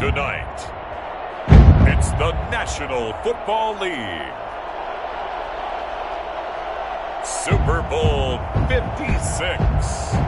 Tonight, it's the National Football League. Super Bowl 56.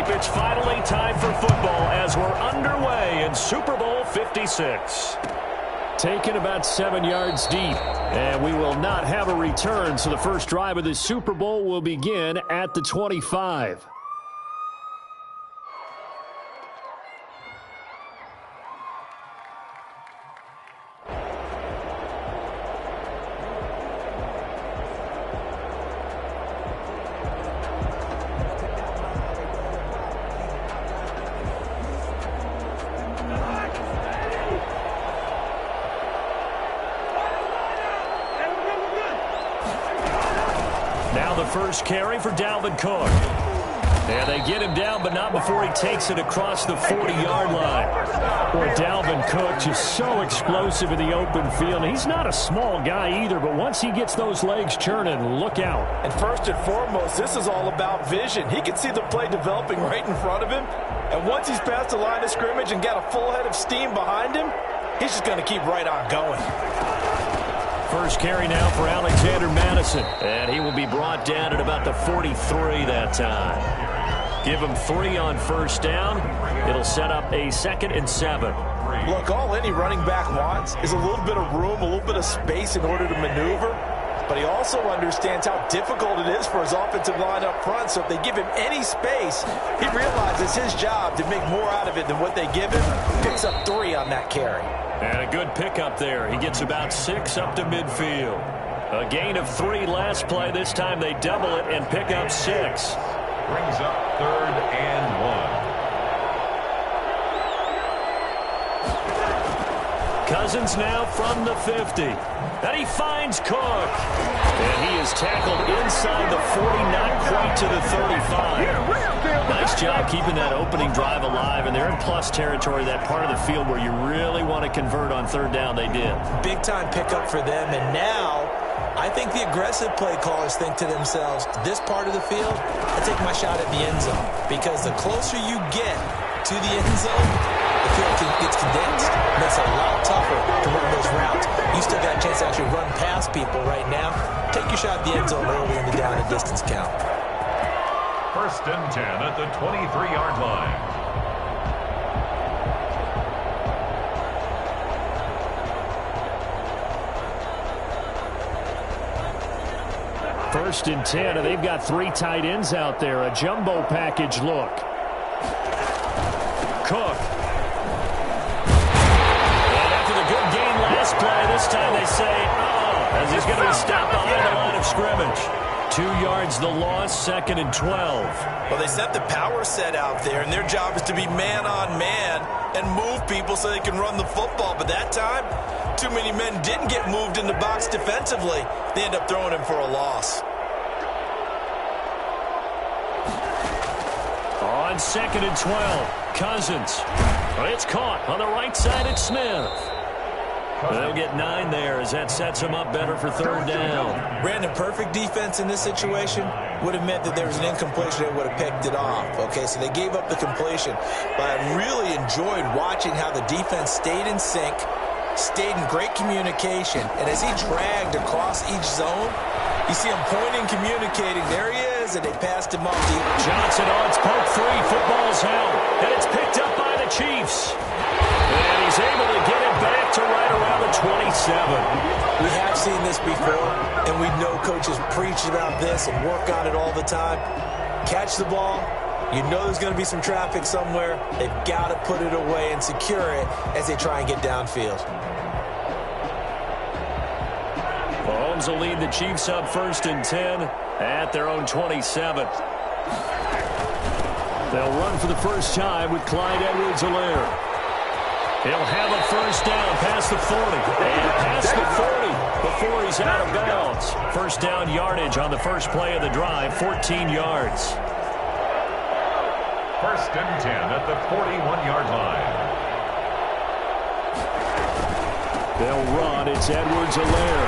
It's finally time for football as we're underway in Super Bowl 56. Taken about 7 yards deep, and we will not have a return, so the first drive of the Super Bowl will begin at the 25. Now the first carry for Dalvin Cook. And they get him down, but not before he takes it across the 40-yard line. Boy, Dalvin Cook just so explosive in the open field. He's not a small guy either, but once he gets those legs churning, look out. And first and foremost, this is all about vision. He can see the play developing right in front of him. And once he's past the line of scrimmage and got a full head of steam behind him, he's just going to keep right on going. First carry now for Alexander Madison. And he will be brought down at about the 43 that time. Give him 3 on first down. It'll set up a 2nd and 7. Look, all any running back wants is a little bit of room, a little bit of space in order to maneuver. But he also understands how difficult it is for his offensive line up front. So if they give him any space, he realizes his job to make more out of it than what they give him. Picks up 3 on that carry. And a good pickup there. He gets about 6 up to midfield. A gain of 3 last play. This time they double it and pick up 6. Brings up 3rd and 1. Cousins now from the 50. And he finds Cook. And he is tackled inside the 40, not quite to the 35. Nice job keeping that opening drive alive. And they're in plus territory, that part of the field where you really want to convert on 3rd down. They did. Big time pickup for them. And now I think the aggressive play callers think to themselves, this part of the field, I take my shot at the end zone. Because the closer you get to the end zone, the field gets condensed. It makes it a lot tougher to run those routes. You still got a chance to actually run past people right now. Take your shot at the end zone early in the down and distance count. 1st and 10 at the 23-yard line. First and 10, and they've got 3 tight ends out there. A jumbo package look. Cook. And after the good gain last play, this time they say, as he's going to be stopped behind the line of scrimmage. 2 yards the loss, 2nd and 12. Well, they set the power set out there, and their job is to be man-on-man and move people so they can run the football. But that time, too many men didn't get moved in the box defensively. They end up throwing him for a loss. On 2nd and 12, Cousins. It's caught on the right side at Smith. They'll get 9 there as that sets him up better for 3rd down. Brandon, perfect defense in this situation would have meant that there was an incompletion that would have picked it off. Okay, so they gave up the completion. But I really enjoyed watching how the defense stayed in sync, stayed in great communication. And as he dragged across each zone, you see him pointing, communicating. There he is, and they passed him off deep. Johnson on its poke 3. Football's held, and it's picked up by the Chiefs. And he's able to get it back to right around the 27. We have seen this before, and we know coaches preach about this and work on it all the time. Catch the ball. You know there's going to be some traffic somewhere. They've got to put it away and secure it as they try and get downfield. Mahomes will lead the Chiefs up 1st and 10 at their own 27. They'll run for the first time with Clyde Edwards-Helaire. He'll have a first down. Pass across the 40. And past the 40 before he's out of bounds. First down yardage on the first play of the drive, 14 yards. First and 10 at the 41-yard line. They'll run. It's Edwards-Helaire.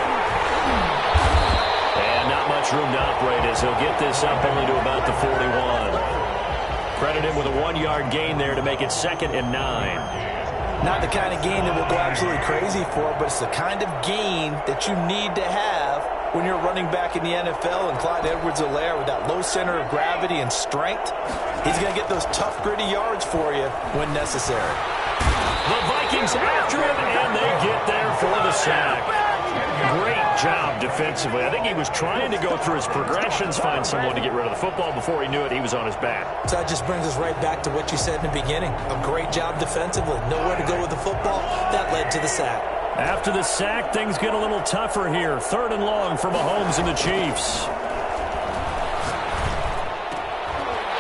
And not much room to operate as he'll get this up only to about the 41. Credit him with a 1-yard gain there to make it 2nd and 9. Not the kind of gain that we'll go absolutely crazy for, but it's the kind of gain that you need to have when you're running back in the NFL. And Clyde Edwards-Helaire, with that low center of gravity and strength, he's going to get those tough, gritty yards for you when necessary. The Vikings after him, and they get there for the sack. Great job defensively. I think he was trying to go through his progressions, find someone to get rid of the football. Before he knew it, he was on his back. So that just brings us right back to what you said in the beginning. A great job defensively. Nowhere to go with the football. That led to the sack. After the sack, things get a little tougher here. 3rd and long for Mahomes and the Chiefs.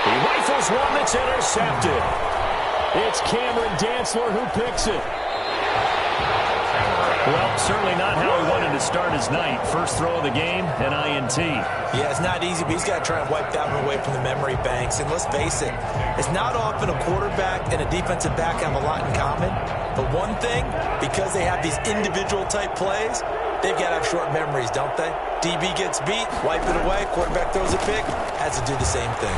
He rifles one that's intercepted. It's Cameron Dantzler who picks it. Well, certainly not how he wanted to start his night. First throw of the game, an INT. Yeah, it's not easy, but he's got to try and wipe that one away from the memory banks. And let's face it, it's not often a quarterback and a defensive back have a lot in common. But one thing, because they have these individual type plays, they've got to have short memories, don't they? DB gets beat, wipe it away, quarterback throws a pick, has to do the same thing.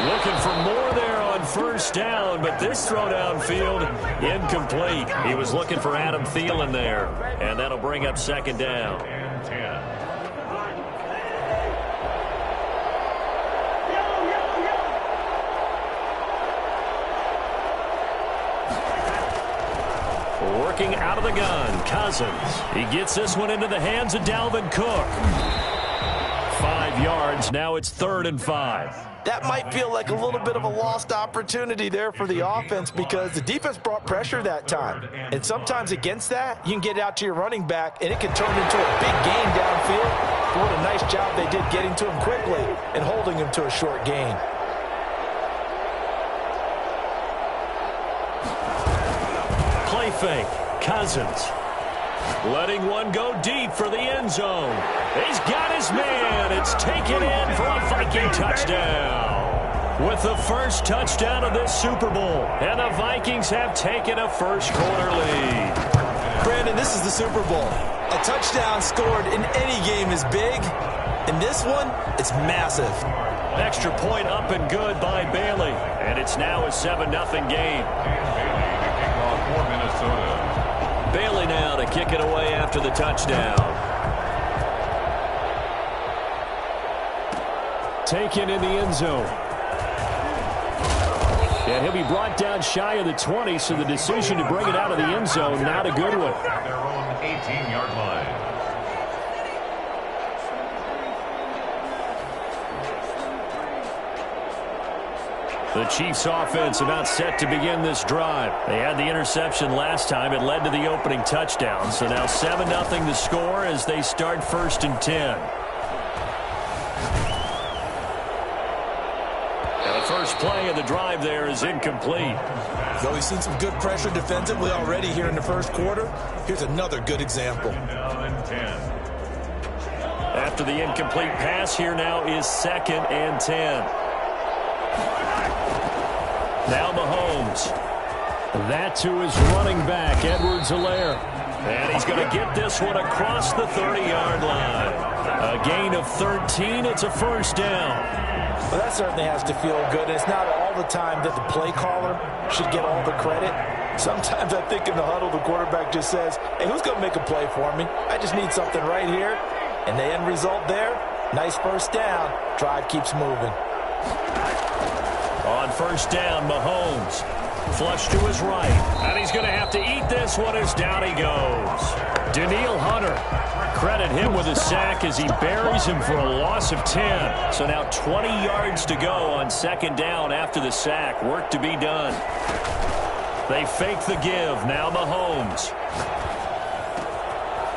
Looking for more there on first down, but this throw downfield, incomplete. He was looking for Adam Thielen there, and that'll bring up 2nd down. And 10. Working out of the gun, Cousins. He gets this one into the hands of Dalvin Cook. 5 yards, now it's 3rd and 5. That might feel like a little bit of a lost opportunity there for the offense because the defense brought pressure that time. And sometimes against that, you can get out to your running back, and it can turn into a big gain downfield. What a nice job they did getting to him quickly and holding him to a short gain. Play fake, Cousins. Letting one go deep for the end zone. He's got his man. It's taken in for a Viking touchdown. With the first touchdown of this Super Bowl. And the Vikings have taken a first-quarter lead. Brandon, this is the Super Bowl. A touchdown scored in any game is big. In this one, it's massive. Extra point up and good by Bailey. And it's now a 7-0 game. For Minnesota. Bailey now to kick it away after the touchdown. Taken in the end zone. And he'll be brought down shy of the 20, so the decision to bring it out of the end zone, not a good one. Their own 18-yard line. The Chiefs offense about set to begin this drive. They had the interception last time. It led to the opening touchdown. So now 7-0 the score as they start 1st and 10. And the first play of the drive there is incomplete. Though we've seen some good pressure defensively already here in the first quarter, here's another good example. Down and 10. After the incomplete pass, here now is 2nd and 10. Now Mahomes. That to his running back, Edwards-Helaire. And he's going to get this one across the 30-yard line. A gain of 13. It's a first down. Well, that certainly has to feel good. And it's not all the time that the play caller should get all the credit. Sometimes I think in the huddle, the quarterback just says, hey, who's going to make a play for me? I just need something right here. And the end result there, nice first down. Drive keeps moving. On first down, Mahomes. Flush to his right. And he's going to have to eat this one as down he goes. Daniil Hunter. Credit him with a sack as he buries him for a loss of 10. So now 20 yards to go on 2nd down after the sack. Work to be done. They fake the give. Now Mahomes.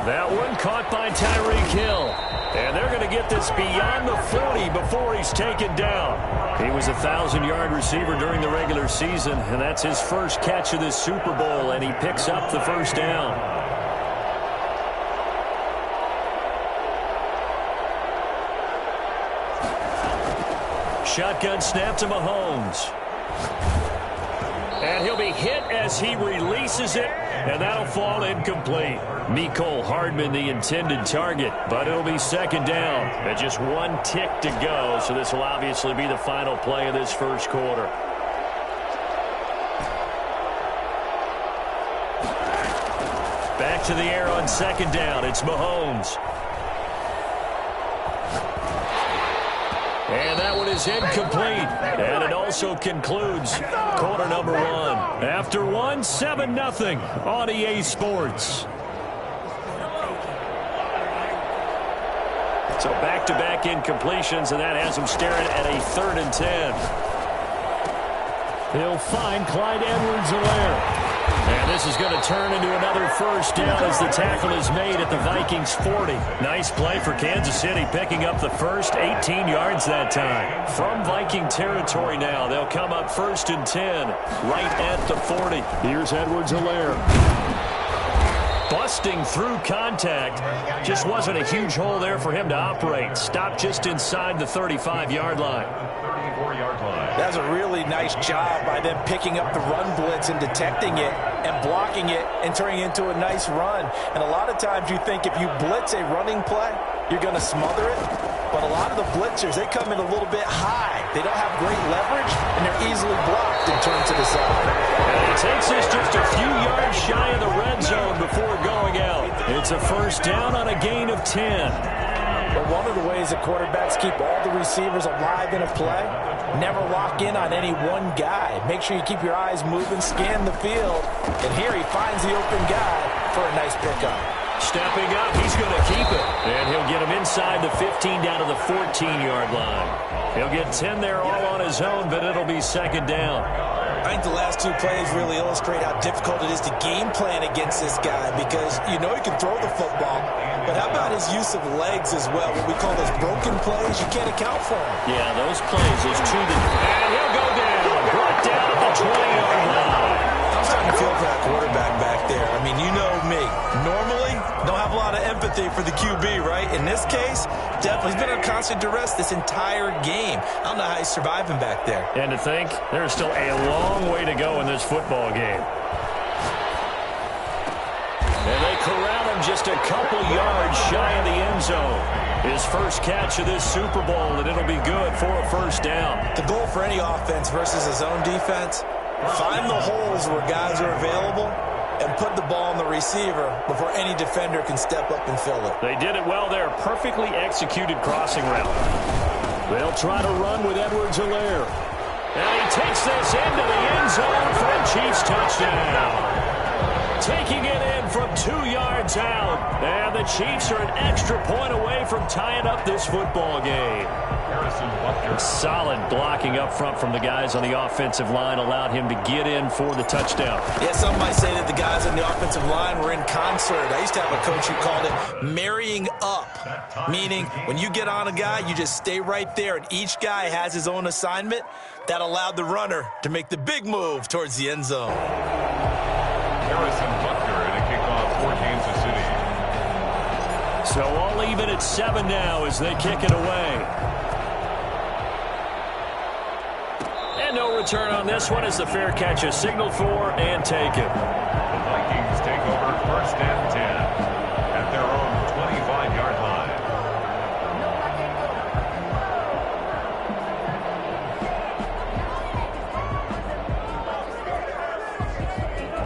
That one caught by Tyreek Hill. And they're going to get this beyond the 40 before he's taken down. He was a 1,000-yard receiver during the regular season, and that's his first catch of this Super Bowl, and he picks up the first down. Shotgun snap to Mahomes. And he'll be hit as he releases it, and that'll fall incomplete. Mecole Hardman, the intended target, but it'll be second down. And just one tick to go, so this will obviously be the final play of this first quarter. Back to the air on second down. It's Mahomes. And that one is incomplete. And it also concludes quarter number one. After one, 7-0 on EA Sports. So back-to-back incompletions, and that has him staring at a 3rd and 10. He'll find Clyde Edwards-Helaire. And this is going to turn into another first down as the tackle is made at the Vikings 40. Nice play for Kansas City, picking up the first, 18 yards that time. From Viking territory now, they'll come up 1st and 10, right at the 40. Here's Edwards-Helaire. Busting through contact. Just wasn't a huge hole there for him to operate. Stopped just inside the 35-yard line. That's a really nice job by them picking up the run blitz and detecting it and blocking it and turning it into a nice run. And a lot of times you think if you blitz a running play, you're going to smother it. But a lot of the blitzers, they come in a little bit high. They don't have great leverage, and they're easily blocked and turned to the side. And it takes us just a few yards shy of the red zone before going out. It's a first down on a gain of 10. But one of the ways that quarterbacks keep all the receivers alive in a play, never lock in on any one guy. Make sure you keep your eyes moving, scan the field, and here he finds the open guy for a nice pickup. Stepping up, he's going to keep it. And he'll get him inside the 15 down to the 14-yard line. He'll get 10 there all on his own, but it'll be second down. I think the last two plays really illustrate how difficult it is to game plan against this guy because you know he can throw the football, but how about his use of legs as well? What we call those broken plays, you can't account for them. Yeah, those plays, those two. And he'll go down. Brought down at the 20-yard line. I'm starting to feel for that quarterback back there. I mean, you know me. Normally, don't have a lot of empathy for the QB, right? In this case, definitely he's been under constant duress this entire game. I don't know how he's surviving back there. And to think, there's still a long way to go in this football game. And they corral him just a couple yards shy of the end zone. His first catch of this Super Bowl, and it'll be good for a first down. The goal for any offense versus a zone defense, find the holes where guys are available and put the ball on the receiver before any defender can step up and fill it. They did it well there. Perfectly executed crossing route. They'll try to run with Edwards-Helaire. And he takes this into the end zone for a Chiefs touchdown. Taking it in from 2 yards out. And the Chiefs are an extra point away from tying up this football game. Solid blocking up front from the guys on the offensive line allowed him to get in for the touchdown. Yeah, some might say that the guys on the offensive line were in concert. I used to have a coach who called it marrying up, meaning when you get on a guy, you just stay right there, and each guy has his own assignment. That allowed the runner to make the big move towards the end zone. Harrison Butker in a kickoff for Kansas City. So all even at 7 now as they kick it away. And no return on this one as the fair catch is signaled for and taken. The Vikings take over 1st and 10 at their own 25-yard line.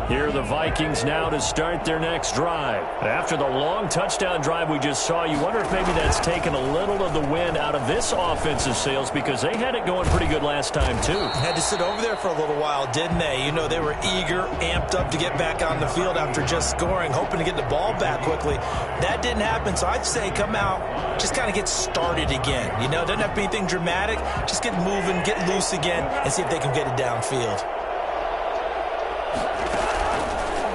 Here are the Vikings now to start their next drive. After the long touchdown drive we just saw, you wonder if maybe that's taken a little of the wind out of this offensive sails because they had it going pretty good last time too. Had to sit over there for a little while, didn't they? You know, they were eager, amped up to get back on the field after just scoring, hoping to get the ball back quickly. That didn't happen, so I'd say come out, just kind of get started again. You know, doesn't have to be anything dramatic. Just get moving, get loose again, and see if they can get it downfield.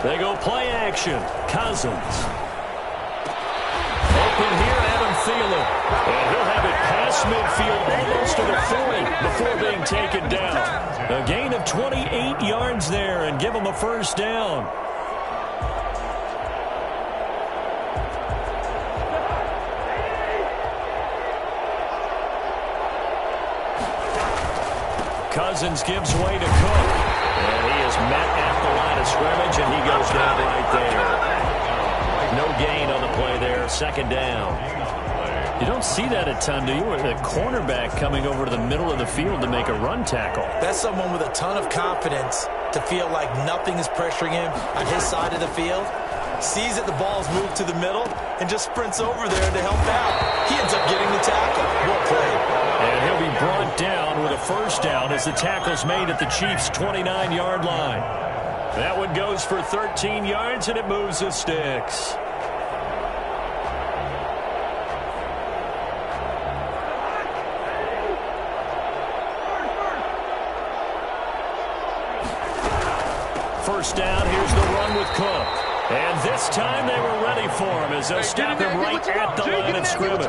They go play action. Cousins. Thielen. And he'll have it past midfield almost to the 40 before being taken down. A gain of 28 yards there and give him a first down. Cousins gives way to Cook. And he is met at the line of scrimmage, and he goes down right there. No gain on the play there. Second down. You don't see that a ton, do you? A cornerback coming over to the middle of the field to make a run tackle. That's someone with a ton of confidence to feel like nothing is pressuring him on his side of the field. Sees that the ball's moved to the middle and just sprints over there to help out. He ends up getting the tackle. Well played. And he'll be brought down with a first down as the tackle's made at the Chiefs' 29-yard line. That one goes for 13 yards, and it moves the sticks. First down, here's the run with Cook. And this time they were ready for him as they'll stop him right at the line of scrimmage.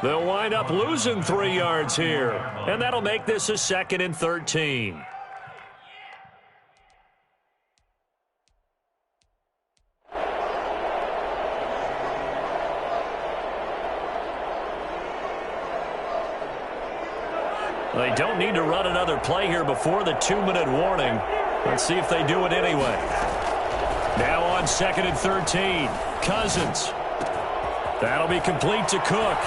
They'll wind up losing 3 yards here. And that'll make this a 2nd and 13. They don't need to run another play here before the 2-minute warning. Let's see if they do it anyway. Now on 2nd and 13. Cousins. That'll be complete to Cook.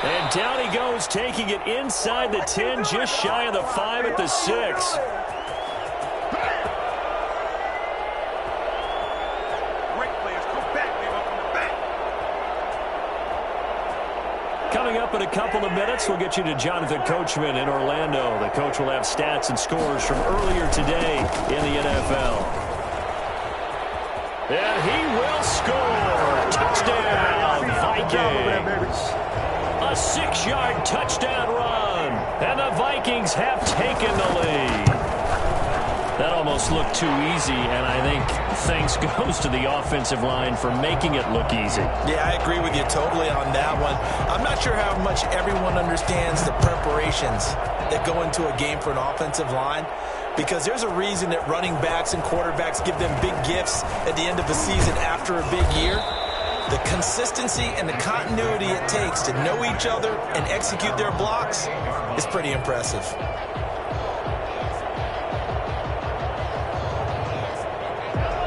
And down he goes, taking it inside the 10, just shy of the 5 at the 6. Coming up in a couple of minutes, we'll get you to Jonathan Coachman in Orlando. The coach will have stats and scores from earlier today in the NFL. And he will score. Touchdown, Vikings. A 6-yard touchdown run. And the Vikings have taken the lead. That almost looked too easy, and I think thanks goes to the offensive line for making it look easy. Yeah, I agree with you totally on that one. I'm not sure how much everyone understands the preparations that go into a game for an offensive line, because there's a reason that running backs and quarterbacks give them big gifts at the end of the season after a big year. The consistency and the continuity it takes to know each other and execute their blocks is pretty impressive.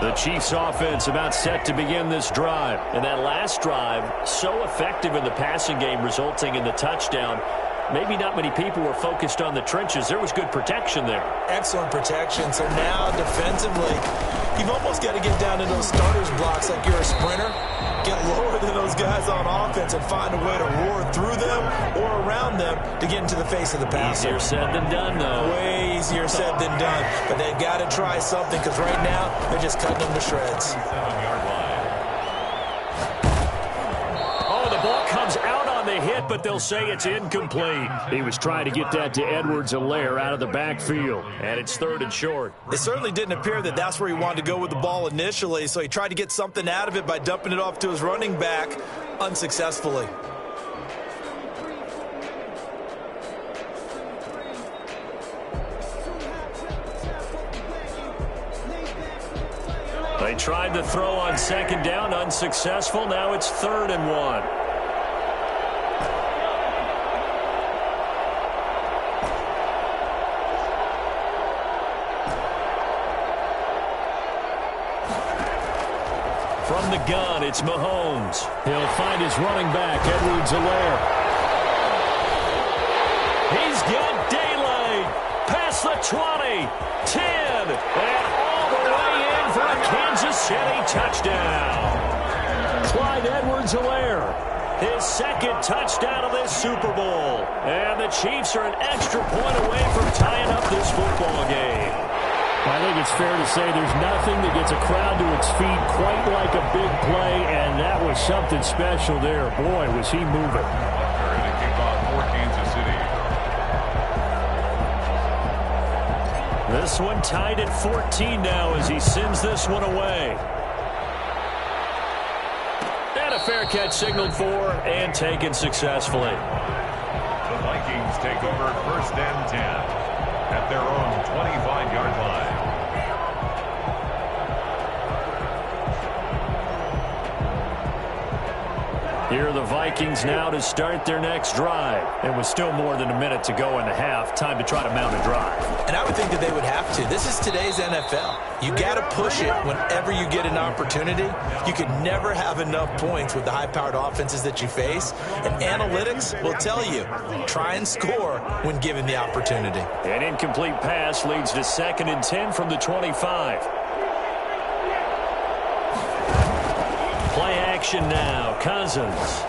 The Chiefs offense about set to begin this drive. And that last drive, so effective in the passing game, resulting in the touchdown. Maybe not many people were focused on the trenches. There was good protection there. Excellent protection. So now defensively, you've almost got to get down to those starters blocks like you're a sprinter. Get lower than those guys on offense and find a way to roar through them or around them to get into the face of the passer. Easier said than done, though. Way easier said than done. But they've got to try something, because right now they're just cutting them to shreds. Oh, the ball comes out on the hit, but they'll say it's incomplete. He was trying to get that to Edwards-Helaire out of the backfield, and it's 3rd and short. It certainly didn't appear that that's where he wanted to go with the ball initially, so he tried to get something out of it by dumping it off to his running back unsuccessfully. They tried to throw on 2nd down, unsuccessful. Now it's 3rd and 1. From the gun, it's Mahomes. He'll find his running back, Edwards-Helaire. He's got daylight. Past the 20, 10, and all the way in for a Kansas City touchdown. Clyde Edwards-Helaire, his 2nd touchdown of this Super Bowl. And the Chiefs are an extra point away from tying up this football game. I think it's fair to say there's nothing that gets a crowd to its feet quite like a big play, and that was something special there. Boy, was he moving. Ready to kick off for Kansas City. This one tied at 14 now as he sends this one away. And a fair catch signaled for and taken successfully. The Vikings take over 1st and 10 at their own 25-yard line. Here are the Vikings now to start their next drive. And with still more than a minute to go in the half, time to try to mount a drive. And I would think that they would have to. This is today's NFL. You got to push it whenever you get an opportunity. You can never have enough points with the high-powered offenses that you face. And analytics will tell you, try and score when given the opportunity. An incomplete pass leads to 2nd and 10 from the 25. Play action now. Cousins.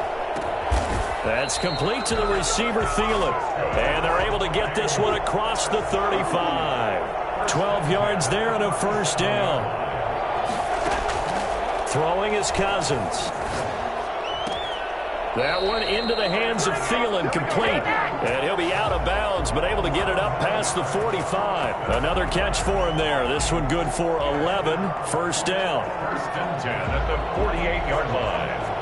That's complete to the receiver, Thielen. And they're able to get this one across the 35. 12 yards there and a 1st down. Throwing is Cousins. That one into the hands of Thielen, complete. And he'll be out of bounds, but able to get it up past the 45. Another catch for him there. This one good for 11. 1st down. 1st and 10 at the 48-yard line.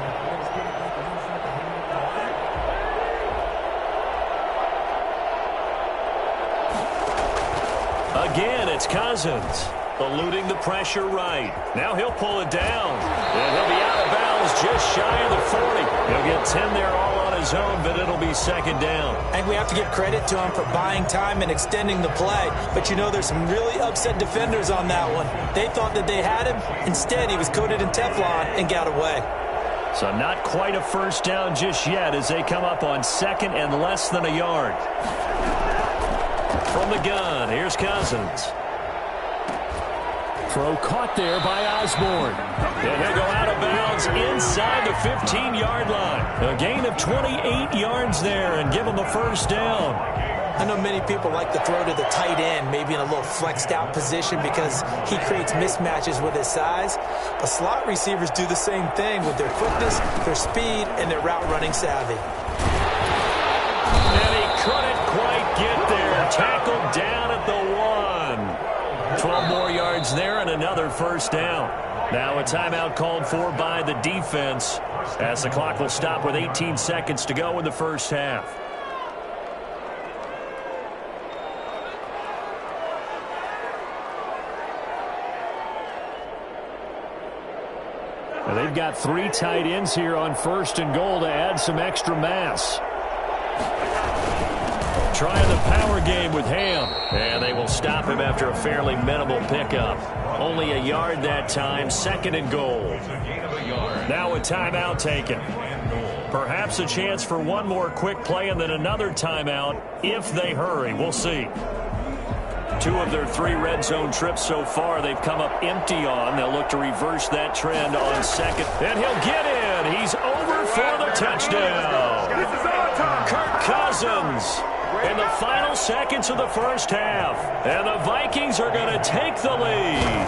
Again, it's Cousins. Eluding the pressure right. Now he'll pull it down. And he'll be out of bounds just shy of the 40. He'll get 10 there all on his own, but it'll be 2nd down. I think we have to give credit to him for buying time and extending the play. But, you know, there's some really upset defenders on that one. They thought that they had him. Instead, he was coated in Teflon and got away. So not quite a 1st down just yet as they come up on 2nd and less than a yard. From the gun, here's Cousins. Throw caught there by Osborne. And he'll go out of bounds inside the 15-yard line. A gain of 28 yards there and give him a 1st down. I know many people like to throw to the tight end, maybe in a little flexed out position because he creates mismatches with his size. But slot receivers do the same thing with their quickness, their speed, and their route running savvy. And he couldn't quite get there. Tackled down at the 1. 12 more yards there and another 1st down. Now a timeout called for by the defense as the clock will stop with 18 seconds to go in the 1st half. They've got 3 tight ends here on 1st and goal to add some extra mass. Trying the power game with Ham. And they will stop him after a fairly minimal pickup. Only a yard that time, 2nd and goal. Now a timeout taken. Perhaps a chance for one more quick play and then another timeout if they hurry. We'll see. 2 of their 3 red zone trips so far they've come up empty on. They'll look to reverse that trend on 2nd. And he'll get in. He's over for the touchdown. Kirk Cousins in the final seconds of the 1st half. And the Vikings are going to take the lead.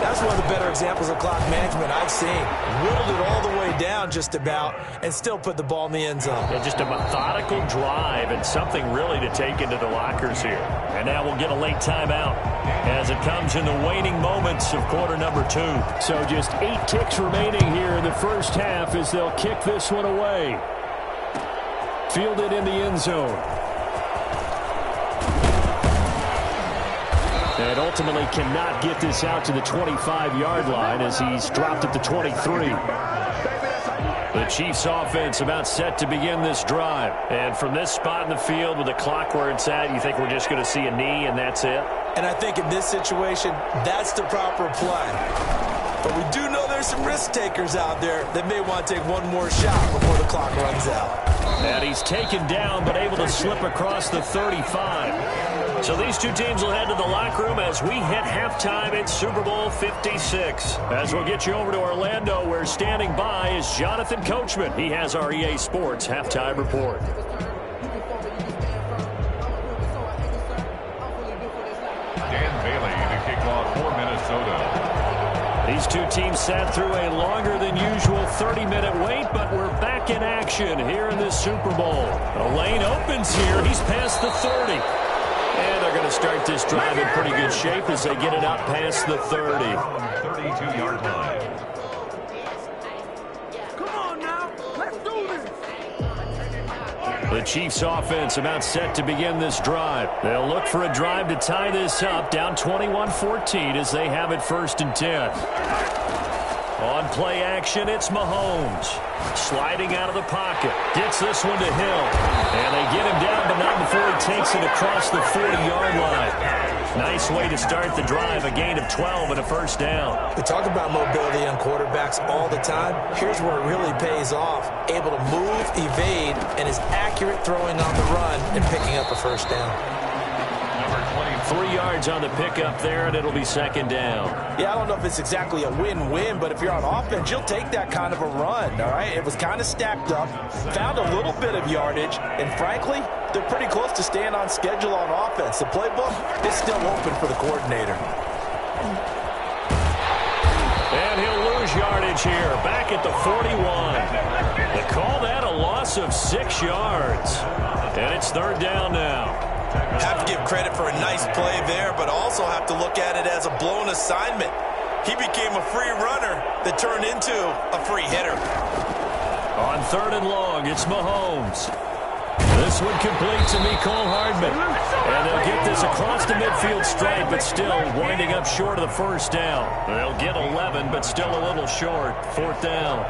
That's one of the better examples of clock management I've seen. Whittled it all the way down just about and still put the ball in the end zone. Yeah, just a methodical drive and something really to take into the lockers here. And now we'll get a late timeout as it comes in the waning moments of quarter number 2. So just 8 ticks remaining here in the 1st half as they'll kick this one away. Fielded in the end zone. And ultimately cannot get this out to the 25-yard line as he's dropped at the 23. The Chiefs offense about set to begin this drive. And from this spot in the field with the clock where it's at, you think we're just going to see a knee and that's it? And I think in this situation, that's the proper play. But we do know there's some risk takers out there that may want to take one more shot before the clock runs out. And he's taken down but able to slip across the 35. So these 2 teams will head to the locker room as we hit halftime in Super Bowl 56. As we'll get you over to Orlando, where standing by is Jonathan Coachman. He has our EA Sports halftime report. Dan Bailey to kick off for Minnesota. These 2 teams sat through a longer than usual 30-minute wait, but we're back in action here in this Super Bowl. The lane opens here. He's past the 30. And they're going to start this drive in pretty good shape as they get it up past the 30. 32-yard line. The Chiefs offense about set to begin this drive. They'll look for a drive to tie this up, down 21-14 as they have it 1st and 10. On play action, it's Mahomes. Sliding out of the pocket. Gets this one to Hill. And they get him down, but not before he takes it across the 40-yard line. Nice way to start the drive, a gain of 12 and a 1st down. We talk about mobility on quarterbacks all the time. Here's where it really pays off. Able to move, evade, and is accurate throwing on the run and picking up a 1st down. 3 yards on the pickup there, and it'll be 2nd down. Yeah, I don't know if it's exactly a win-win, but if you're on offense, you'll take that kind of a run, all right? It was kind of stacked up, found a little bit of yardage, and frankly, they're pretty close to staying on schedule on offense. The playbook is still open for the coordinator. And he'll lose yardage here, back at the 41. They call that a loss of 6 yards. And it's 3rd down now. Have to give credit for a nice play there, but also have to look at it as a blown assignment. He became a free runner that turned into a free hitter. On 3rd and long, it's Mahomes. This one complete to Mecole Hardman. And they'll get this across the midfield stripe, but still winding up short of the 1st down. They'll get 11, but still a little short. 4th down.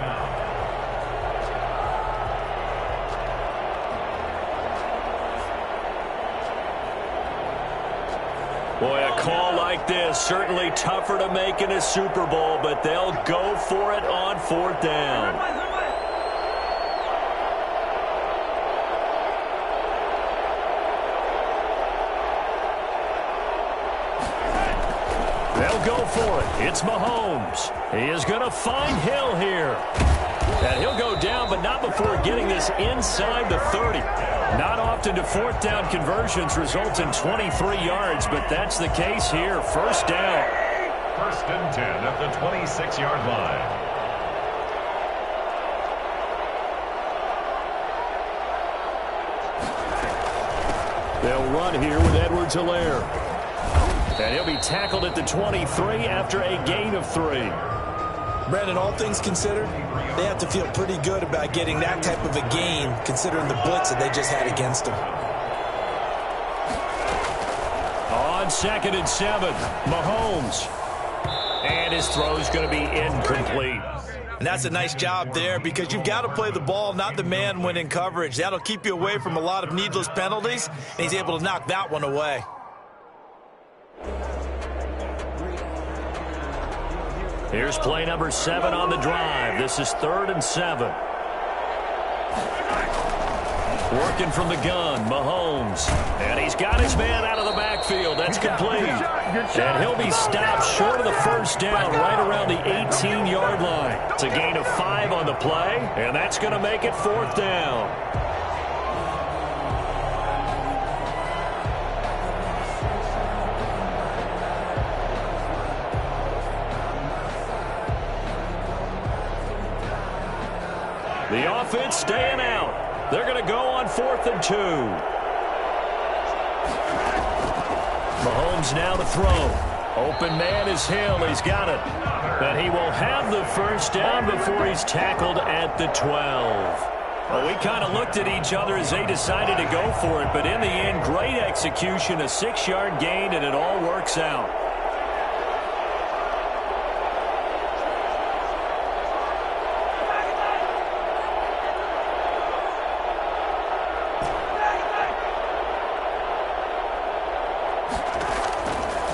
Boy, a call like this, certainly tougher to make in a Super Bowl, but they'll go for it on 4th down. They'll go for it. It's Mahomes. He is going to find Hill here. And he'll go down, but not before getting this inside the 30. Not often do 4th down conversions result in 23 yards, but that's the case here. 1st down. 1st and 10 at the 26-yard line. They'll run here with Edwards-Helaire. And he'll be tackled at the 23 after a gain of 3. Brandon, all things considered, they have to feel pretty good about getting that type of a gain, considering the blitz that they just had against them. On 2nd and 7, Mahomes. And his throw's going to be incomplete. And that's a nice job there because you've got to play the ball, not the man when in coverage. That'll keep you away from a lot of needless penalties, and he's able to knock that one away. Here's play number 7 on the drive. This is 3rd and 7. Working from the gun, Mahomes. And he's got his man out of the backfield. That's complete. And he'll be stopped short of the 1st down right around the 18-yard line. It's a gain of 5 on the play, and that's going to make it 4th down. The offense staying out. They're going to go on 4th and 2. Mahomes now to throw. Open man is Hill. He's got it. And he will have the 1st down before he's tackled at the 12. Well, we kind of looked at each other as they decided to go for it, but in the end, great execution, a 6-yard gain, and it all works out.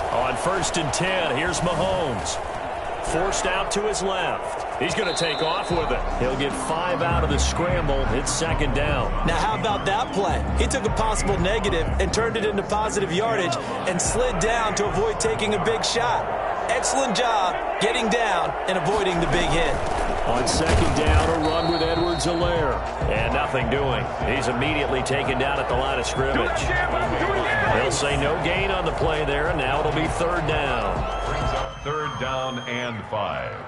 On 1st and 10, here's Mahomes. Forced out to his left. He's going to take off with it. He'll get 5 out of the scramble. It's 2nd down. Now, how about that play? He took a possible negative and turned it into positive yardage and slid down to avoid taking a big shot. Excellent job getting down and avoiding the big hit. On 2nd down, a run with Edwards-Helaire. And nothing doing. He's immediately taken down at the line of scrimmage. They'll say no gain on the play there, and now it'll be 3rd down. Brings up 3rd down and 5.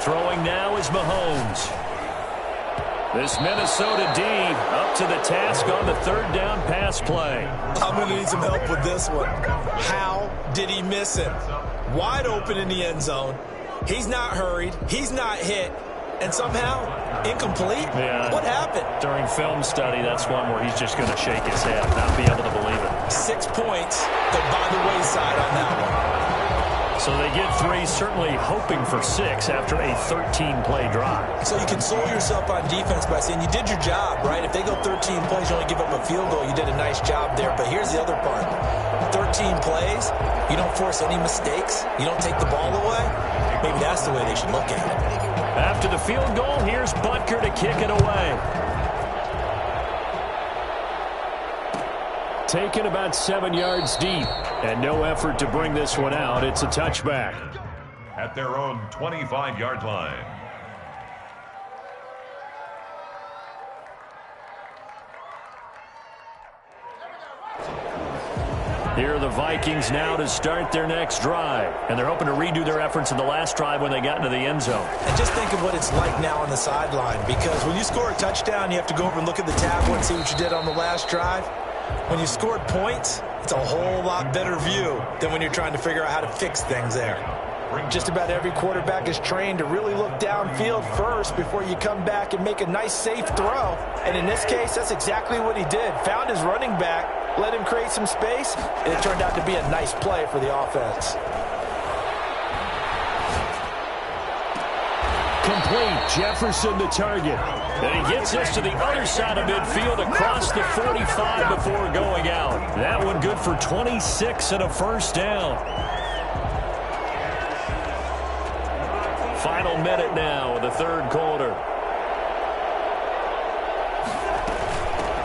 Throwing now is Mahomes. This Minnesota D up to the task on the third down pass play. I'm going to need some help with this one. How did he miss him? Wide open in the end zone. He's not hurried. He's not hit. And somehow, incomplete? Yeah. What happened? During film study, that's one where he's just going to shake his head, not be able to believe it. 6 points go by the wayside on that one. So they get 3, certainly hoping for 6 after a 13-play drive. So you console yourself on defense by saying you did your job, right? If they go 13 plays, you only give up a field goal, you did a nice job there. But here's the other part. 13 plays, you don't force any mistakes, you don't take the ball away. Maybe that's the way they should look at it. After the field goal, here's Butker to kick it away. Taken about 7 yards deep, and no effort to bring this one out. It's a touchback. At their own 25-yard line. Here are the Vikings now to start their next drive. And they're hoping to redo their efforts in the last drive when they got into the end zone. And just think of what it's like now on the sideline. Because when you score a touchdown, you have to go over and look at the tablet and see what you did on the last drive. When you scored points, it's a whole lot better view than when you're trying to figure out how to fix things there. Just about every quarterback is trained to really look downfield first before you come back and make a nice, safe throw. And in this case, that's exactly what he did. Found his running back, let him create some space, and it turned out to be a nice play for the offense. Complete. Jefferson the target. And he gets us to the other side of midfield across the 45 before going out. That one good for 26 and a first down. Final minute now of the third quarter.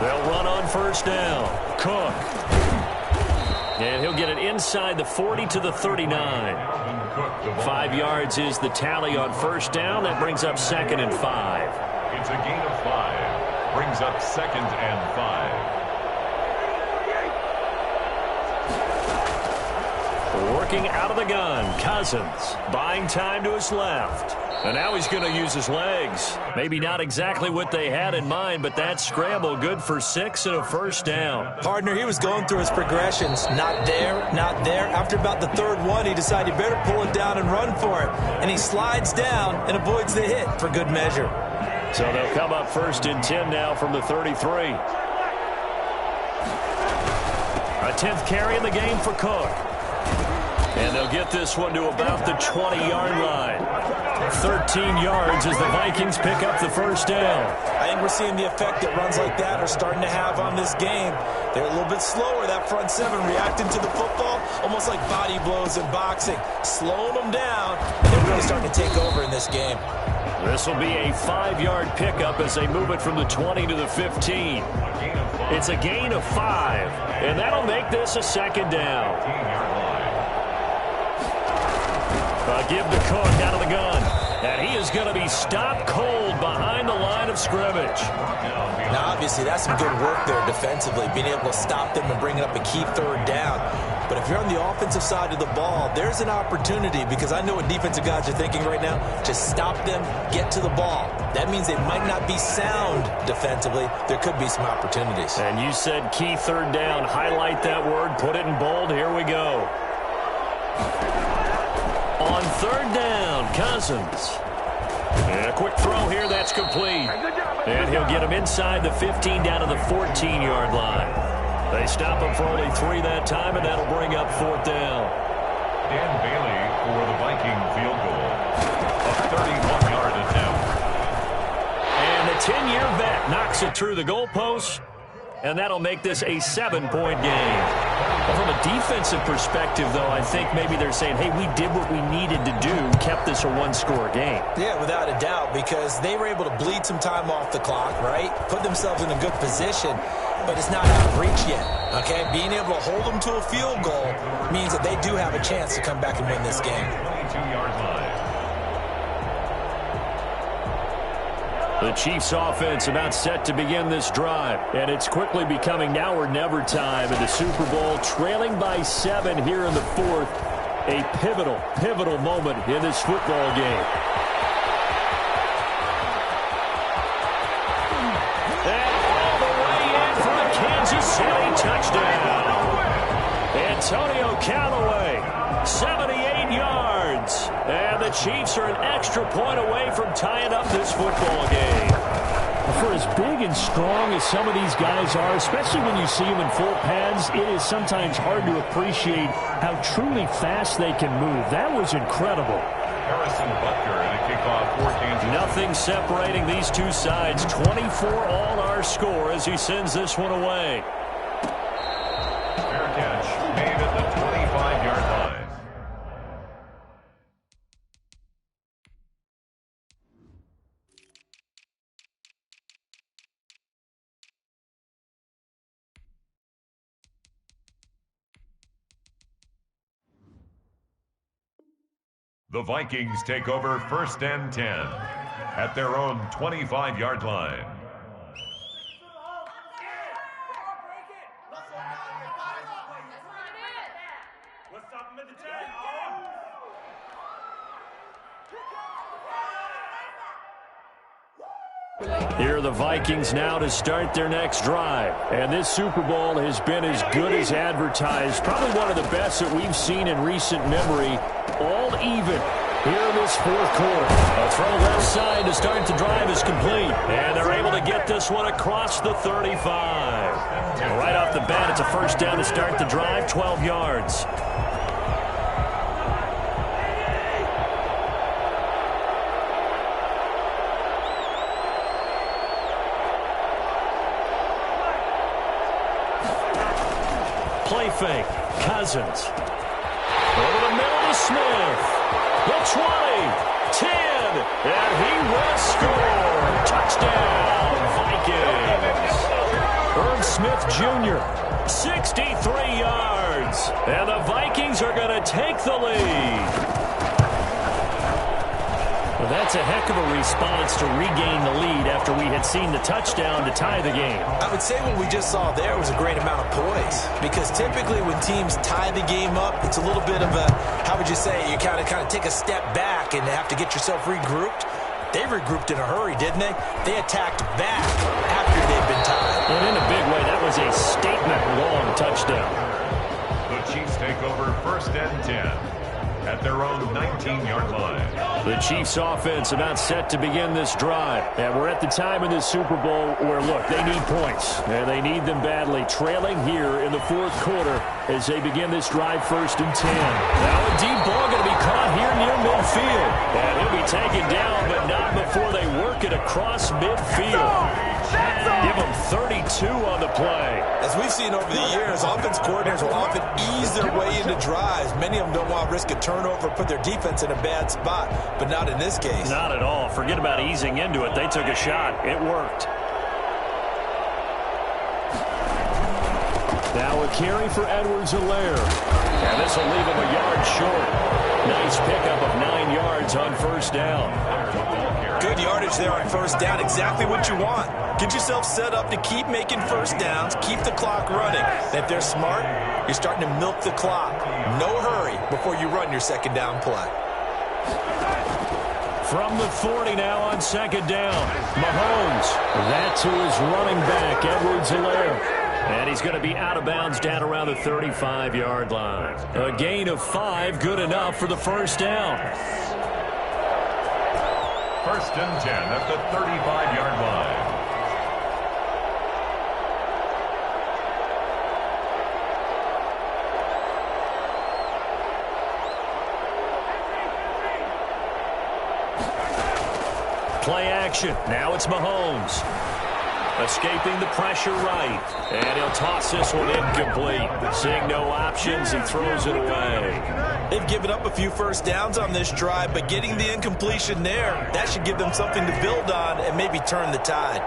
They'll run on first down. Cook. And he'll get it inside the 40 to the 39. 5 yards is the tally on first down. That brings up 2nd and 5. It's a gain of 5. Brings up 2nd and 5. Working out of the gun, Cousins buying time to his left. And now he's going to use his legs. Maybe not exactly what they had in mind, but that scramble good for 6 and a first down. Partner, he was going through his progressions. Not there, not there. After about the third one, he decided he better pull it down and run for it. And he slides down and avoids the hit for good measure. So they'll come up 1st and 10 now from the 33. A 10th carry in the game for Cook. And they'll get this one to about the 20-yard line. 13 yards as the Vikings pick up the first down. I think we're seeing the effect that runs like that are starting to have on this game. They're a little bit slower, that front seven, reacting to the football, almost like body blows in boxing. Slowing them down, and they're really starting to take over in this game. This will be a 5-yard pickup as they move it from the 20 to the 15. It's a gain of 5, and that'll make this a 2nd down. Give to Cook out of the gun. And he is going to be stopped cold behind the line of scrimmage. Now, obviously, that's some good work there defensively, being able to stop them and bring up a key third down. But if you're on the offensive side of the ball, there's an opportunity, because I know what defensive guys are thinking right now, to stop them, get to the ball. That means they might not be sound defensively. There could be some opportunities. And you said key third down. Highlight that word. Put it in bold. Here we go. On third down, Cousins. And a quick throw here, that's complete. And he'll get him inside the 15 down to the 14-yard line. They stop him for only 3 that time, and that'll bring up 4th down. Dan Bailey for the Viking field goal. A 31-yard attempt. And the 10-year vet knocks it through the goalpost, and that'll make this a 7-point game. Well, from a defensive perspective, though, I think maybe they're saying, hey, we did what we needed to do, kept this a 1-score game. Yeah, without a doubt, because they were able to bleed some time off the clock, right? Put themselves in a good position, but it's not out of reach yet, okay? Being able to hold them to a field goal means that they do have a chance to come back and win this game. 22-yard line. The Chiefs offense about set to begin this drive. And it's quickly becoming now or never time in the Super Bowl, trailing by 7 here in the 4th. A pivotal moment in this football game. Antonio Callaway, 78 yards. And the Chiefs are an extra point away from tying up this football game. For as big and strong as some of these guys are, especially when you see them in full pads, it is sometimes hard to appreciate how truly fast they can move. That was incredible. Harrison Butker in a kickoff 14. Nothing separating these two sides. 24 all our score as he sends this one away. Fair catch made at the 25-yard line. The Vikings take over 1st and 10 at their own 25-yard line. Here are the Vikings now to start their next drive. And this Super Bowl has been as good as advertised. Probably one of the best that we've seen in recent memory. All even here in this fourth quarter. A throw left side to start the drive is complete. And they're able to get this one across the 35. Right off the bat, it's a first down to start the drive, 12 yards. Play fake. Cousins. Over the middle to Smith. The 20. 10. And he will score. Touchdown, Vikings. Irv Smith Jr. 63 yards. And the Vikings are going to take the lead. Well, that's a heck of a response to regain the lead after we had seen the touchdown to tie the game. I would say what we just saw there was a great amount of poise, because typically when teams tie the game up, it's a little bit of a, how would you say, you kind of take a step back and have to get yourself regrouped. They regrouped in a hurry, didn't they? They attacked back after they'd been tied. And in a big way, that was a statement-long touchdown. The Chiefs take over 1st and 10 at their own 19-yard line. The Chiefs offense about set to begin this drive. And we're at the time in this Super Bowl where, look, they need points. And they need them badly. Trailing here in the fourth quarter as they begin this drive 1st and 10. Now a deep ball going to be caught here near midfield. And he'll be taken down, but not before they work it across midfield. Give them 32 on the play. As we've seen over the years, offense coordinators will often ease their way into drives. Many of them don't want to risk a turnover, put their defense in a bad spot, but not in this case. Not at all. Forget about easing into it. They took a shot. It worked. Now a carry for Edwards-Helaire. And this will leave him a yard short. Nice pickup of 9 yards on 1st down. Good yardage there on 1st down. Exactly what you want. Get yourself set up to keep making 1st downs, keep the clock running. And if they're smart, you're starting to milk the clock. No hurry before you run your 2nd down play. From the 40 now on 2nd down. Mahomes. That's who is running back, Edwards-Helaire. And he's going to be out of bounds down around the 35-yard line. A gain of 5, good enough for the 1st down. 1st and 10 at the 35-yard line. Play action. Now it's Mahomes. Escaping the pressure right. And he'll toss this one incomplete. Seeing no options, he throws it away. They've given up a few 1st downs on this drive, but getting the incompletion there, that should give them something to build on and maybe turn the tide.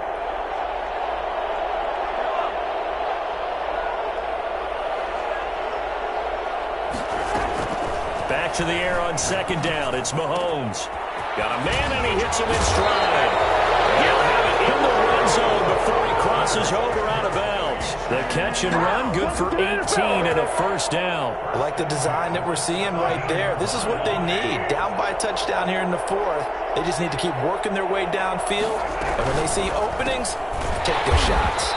Back to the air on 2nd down. It's Mahomes. Got a man, and he hits him in stride. He'll have it in the red zone before he crosses over out of bounds. The catch and run, good for 18 and a 1st down. I like the design that we're seeing right there. This is what they need. Down by a touchdown here in the 4th. They just need to keep working their way downfield. And when they see openings, take their shots.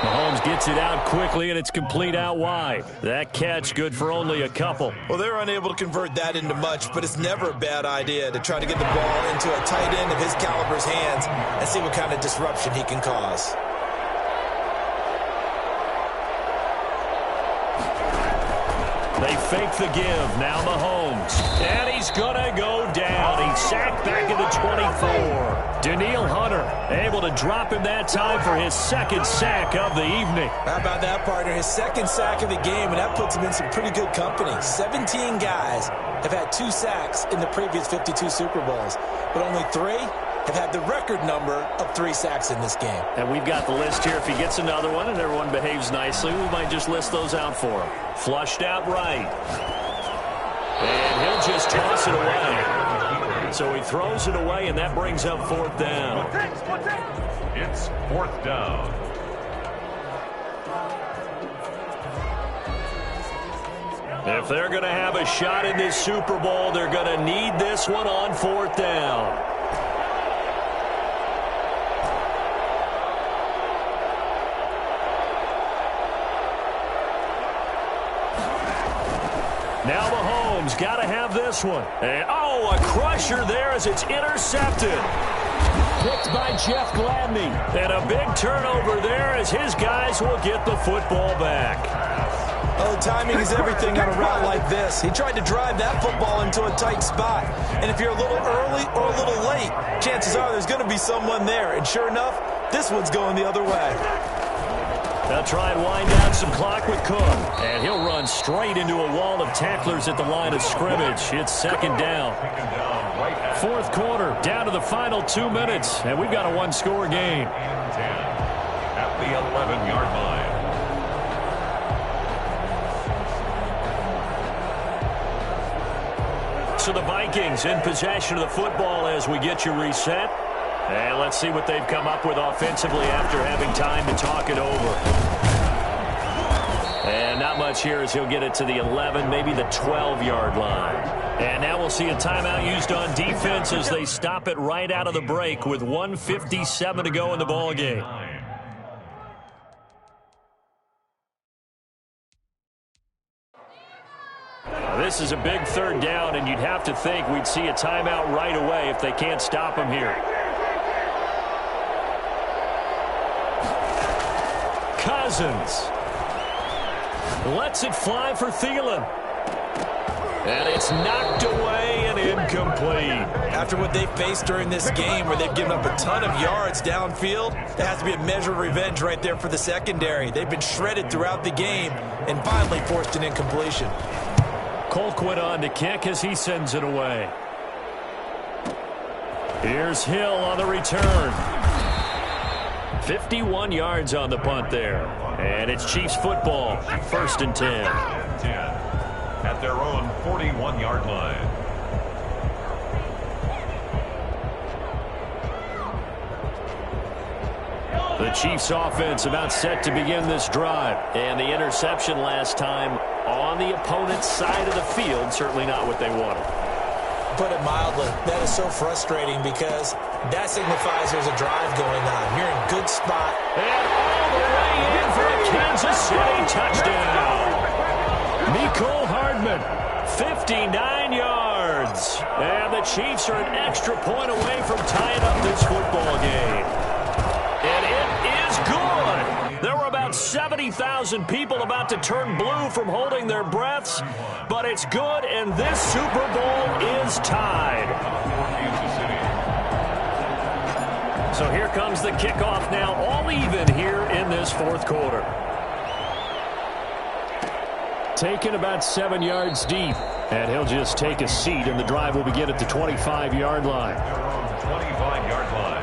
Mahomes gets it out quickly, and it's complete out wide. That catch good for only a couple. Well, they're unable to convert that into much, but it's never a bad idea to try to get the ball into a tight end of his caliber's hands and see what kind of disruption he can cause. They fake the give. Now Mahomes. And he's going to go down. He's sacked back at the 24. Danielle Hunter able to drop him that time for his second sack of the evening. How about that, partner? His second sack of the game, and that puts him in some pretty good company. 17 guys have had 2 sacks in the previous 52 Super Bowls, but only 3 have had the record number of 3 sacks in this game. And we've got the list here. If he gets another one and everyone behaves nicely, we might just list those out for him. Flushed out right. And he'll just toss it away. So he throws it away, and that brings up 4th down. It's 4th down. If they're going to have a shot in this Super Bowl, they're going to need this one on 4th down. Now Mahomes got to have this one. And, oh, a crusher there as it's intercepted. Picked by Jeff Gladney. And a big turnover there as his guys will get the football back. Oh, timing is everything on a route like this. He tried to drive that football into a tight spot. And if you're a little early or a little late, chances are there's going to be someone there. And sure enough, this one's going the other way. They'll try and wind down some clock with Cook. And he'll run straight into a wall of tacklers at the line of scrimmage. It's 2nd down. 4th quarter, down to the final 2 minutes. And we've got a 1-score game. 10 at the 11-yard line. So the Vikings in possession of the football as we get you reset. And let's see what they've come up with offensively after having time to talk it over. And not much here as he'll get it to the 11, maybe the 12-yard line. And now we'll see a timeout used on defense as they stop it right out of the break with 1:57 to go in the ballgame. This is a big 3rd down, and you'd have to think we'd see a timeout right away if they can't stop him here. Cousins lets it fly for Thielen. And it's knocked away and incomplete. After what they faced during this game where they've given up a ton of yards downfield, there has to be a measure of revenge right there for the secondary. They've been shredded throughout the game and finally forced an incompletion. Colquitt on to kick as he sends it away. Here's Hill on the return. 51 yards on the punt there. And it's Chiefs football, 1st and 10. 10 at their own 41-yard line. The Chiefs offense about set to begin this drive. And the interception last time on the opponent's side of the field, certainly not what they wanted. Put it mildly, that is so frustrating because that signifies there's a drive going on. You're in good spot. And all the way in for a Kansas City touchdown. Mecole Hardman, 59 yards. And the Chiefs are an extra point away from tying up this football game. And it is good. There were about 70,000 people about to turn blue from holding their breaths, but it's good, and this Super Bowl is tied. So here comes the kickoff now, all even here in this 4th quarter. Taken about 7 yards deep, and he'll just take a seat, and the drive will begin at the 25-yard line. 25-yard line.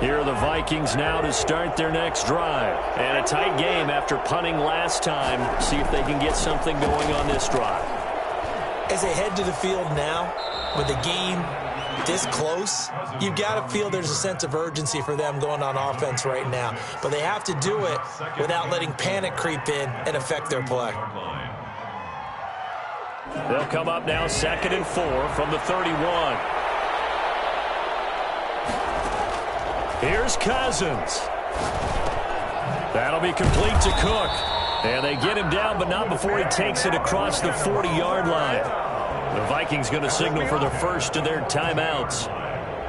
Here are the Vikings now to start their next drive. And a tight game after punting last time. See if they can get something going on this drive. As they head to the field now, with the game this close, you've got to feel there's a sense of urgency for them going on offense right now. But they have to do it without letting panic creep in and affect their play. They'll come up now 2nd and 4 from the 31. Here's Cousins. That'll be complete to Cook. And they get him down, but not before he takes it across the 40-yard line. The Vikings going to signal for the first of their timeouts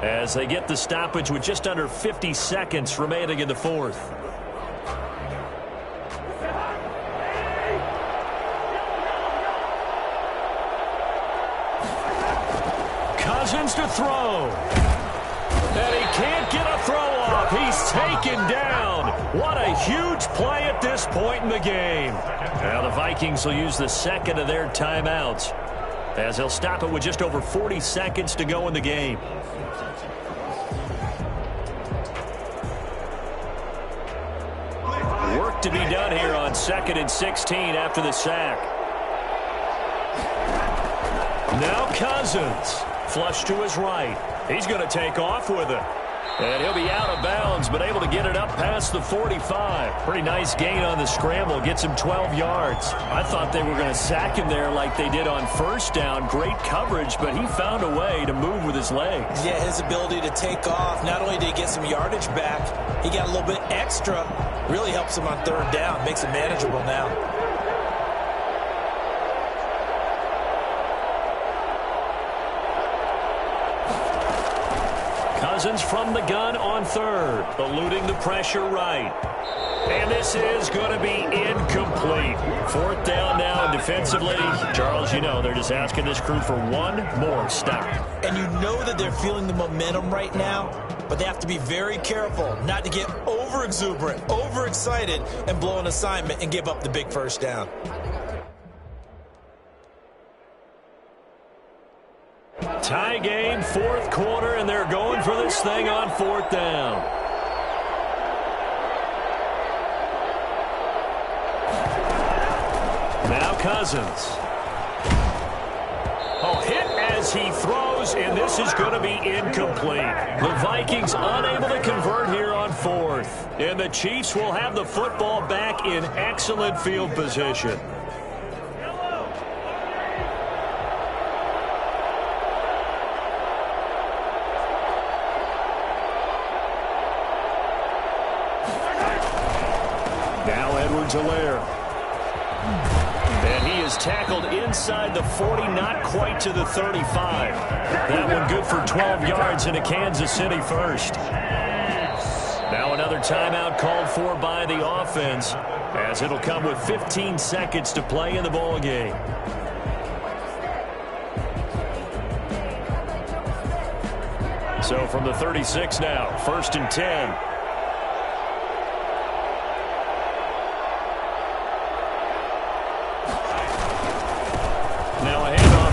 as they get the stoppage with just under 50 seconds remaining in the fourth. Cousins to throw. And he can't get a throw off. He's taken down. What a huge play at this point in the game. Now the Vikings will use the second of their timeouts as they'll stop it with just over 40 seconds to go in the game. Work to be done here on 2nd and 16 after the sack. Now Cousins. Flush to his right. He's going to take off with it. And he'll be out of bounds, but able to get it up past the 45. Pretty nice gain on the scramble. Gets him 12 yards. I thought they were going to sack him there like they did on first down. Great coverage, but he found a way to move with his legs. Yeah, his ability to take off. Not only did he get some yardage back, he got a little bit extra. Really helps him on 3rd down. Makes it manageable now. Cousins from the gun on 3rd, eluding the pressure right. And this is going to be incomplete. 4th down now defensively. Charles, you know, they're just asking this crew for one more stop. And you know that they're feeling the momentum right now, but they have to be very careful not to get over-exuberant, over-excited, and blow an assignment and give up the big first down. Tie game, 4th quarter, and they're going for this thing on 4th down. Now Cousins. Oh, hit as he throws, and this is going to be incomplete. The Vikings unable to convert here on 4th. And the Chiefs will have the football back in excellent field position. And he is tackled inside the 40, not quite to the 35. That one good for 12 yards and a Kansas City first. Now another timeout called for by the offense as it'll come with 15 seconds to play in the ball game. So from the 36 now, 1st and 10.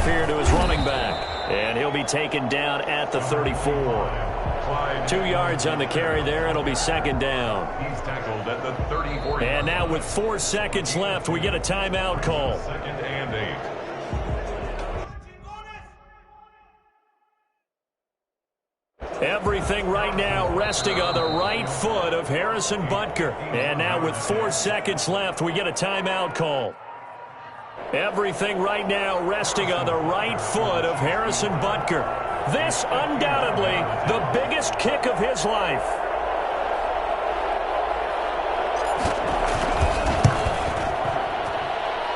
Here to his running back, and he'll be taken down at the 34. 2 yards on the carry there. It'll be 2nd down. He's tackled at the 34. And now with 4 seconds left, we get a timeout call. 2nd and 8. Everything right now resting on the right foot of Harrison Butker. And now with 4 seconds left, we get a timeout call. Everything right now resting on the right foot of Harrison Butker. This undoubtedly the biggest kick of his life.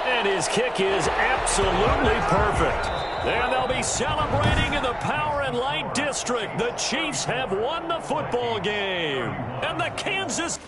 And his kick is absolutely perfect. And they'll be celebrating in the Power and Light District. The Chiefs have won the football game. And the Kansas